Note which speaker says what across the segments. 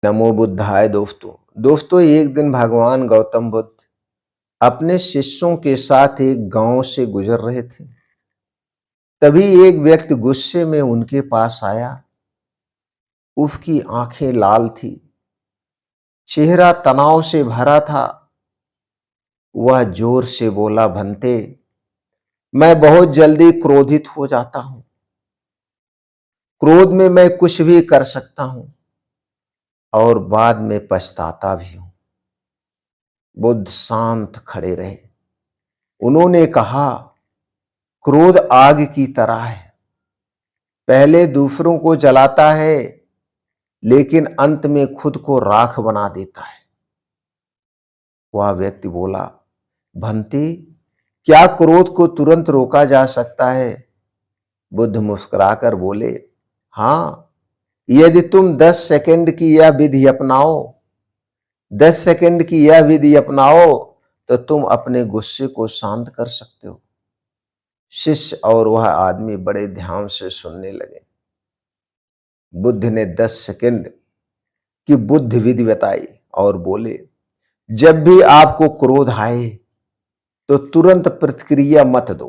Speaker 1: नमो बुद्धाय। दोस्तों एक दिन भगवान गौतम बुद्ध अपने शिष्यों के साथ एक गांव से गुजर रहे थे। तभी एक व्यक्ति गुस्से में उनके पास आया। उसकी आंखें लाल थी, चेहरा तनाव से भरा था। वह जोर से बोला, भंते, मैं बहुत जल्दी क्रोधित हो जाता हूं। क्रोध में मैं कुछ भी कर सकता हूं और बाद में पछताता भी हूं। बुद्ध शांत खड़े रहे। उन्होंने कहा, क्रोध आग की तरह है, पहले दूसरों को जलाता है लेकिन अंत में खुद को राख बना देता है। वह व्यक्ति बोला, भंते, क्या क्रोध को तुरंत रोका जा सकता है? बुद्ध मुस्कुराकर बोले, हां, यदि तुम 10 सेकंड की यह विधि अपनाओ 10 सेकंड की यह विधि अपनाओ तो तुम अपने गुस्से को शांत कर सकते हो। शिष्य और वह आदमी बड़े ध्यान से सुनने लगे। बुद्ध ने 10 सेकंड की बुद्ध विधि बताई और बोले, जब भी आपको क्रोध आए तो तुरंत प्रतिक्रिया मत दो,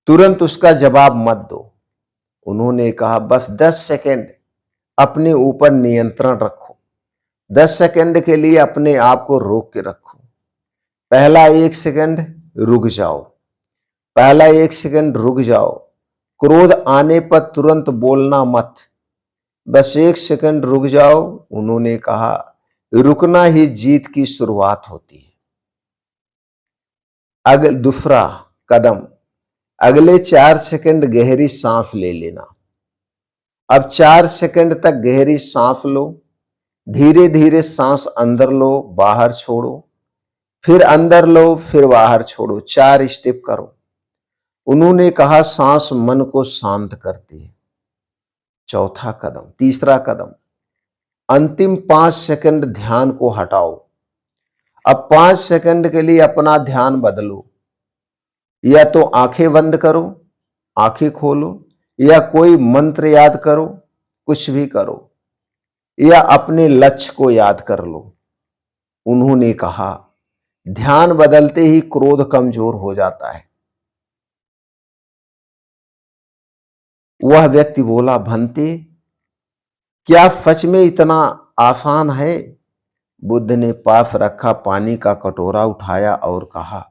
Speaker 1: तुरंत उसका जवाब मत दो। उन्होंने कहा, बस 10 सेकंड अपने ऊपर नियंत्रण रखो। 10 सेकंड के लिए अपने आप को रोक के रखो। पहला 1 सेकंड रुक जाओ। पहला 1 सेकंड रुक जाओ। क्रोध आने पर तुरंत बोलना मत, बस 1 सेकंड रुक जाओ। उन्होंने कहा, रुकना ही जीत की शुरुआत होती है। दूसरा कदम, अगले 4 सेकंड गहरी सांस ले लेना। अब 4 सेकंड तक गहरी सांस लो। धीरे धीरे सांस अंदर लो, बाहर छोड़ो, फिर अंदर लो, फिर बाहर छोड़ो। 4 स्टेप करो। उन्होंने कहा, सांस मन को शांत करती है। चौथा कदम, तीसरा कदम, अंतिम 5 सेकंड ध्यान को हटाओ। अब 5 सेकंड के लिए अपना ध्यान बदलो। या तो आंखें बंद करो, आंखें खोलो, या कोई मंत्र याद करो, कुछ भी करो, या अपने लक्ष्य को याद कर लो। उन्होंने कहा, ध्यान बदलते ही क्रोध कमजोर हो जाता है। वह व्यक्ति बोला, भंते, क्या सच में इतना आसान है? बुद्ध ने पास रखा पानी का कटोरा उठाया और कहा,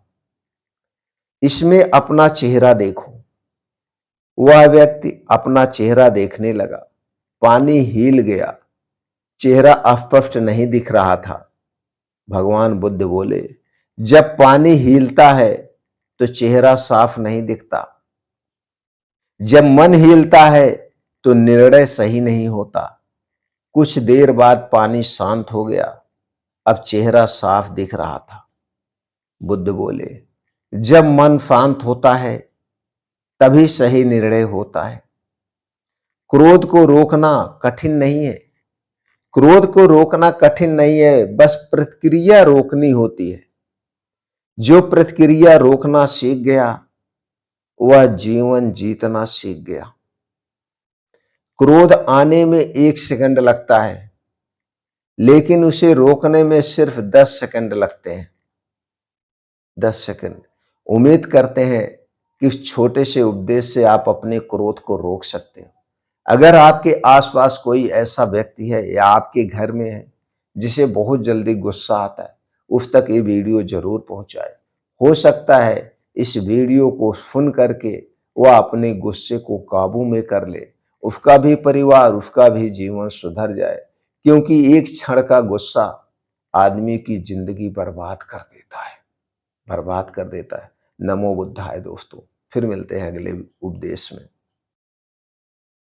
Speaker 1: इसमें अपना चेहरा देखो। वह व्यक्ति अपना चेहरा देखने लगा। पानी हिल गया, चेहरा अस्पष्ट नहीं दिख रहा था। भगवान बुद्ध बोले, जब पानी हिलता है तो चेहरा साफ नहीं दिखता। जब मन हिलता है तो निर्णय सही नहीं होता। कुछ देर बाद पानी शांत हो गया, अब चेहरा साफ दिख रहा था। बुद्ध बोले, जब मन शांत होता है तभी सही निर्णय होता है। क्रोध को रोकना कठिन नहीं है। क्रोध को रोकना कठिन नहीं है, बस प्रतिक्रिया रोकनी होती है। जो प्रतिक्रिया रोकना सीख गया वह जीवन जीतना सीख गया। क्रोध आने में 1 सेकंड लगता है, लेकिन उसे रोकने में सिर्फ 10 सेकंड लगते हैं। 10 सेकंड। उम्मीद करते हैं कि इस छोटे से उपदेश से आप अपने क्रोध को रोक सकते हो। अगर आपके आसपास कोई ऐसा व्यक्ति है या आपके घर में है जिसे बहुत जल्दी गुस्सा आता है, उस तक ये वीडियो जरूर पहुंचाए। हो सकता है इस वीडियो को सुन करके वह अपने गुस्से को काबू में कर ले, उसका भी परिवार, उसका भी जीवन सुधर जाए। क्योंकि एक क्षण का गुस्सा आदमी की जिंदगी बर्बाद कर देता है, बर्बाद कर देता है। नमो बुद्धाय। फिर मिलते हैं अगले उपदेश में।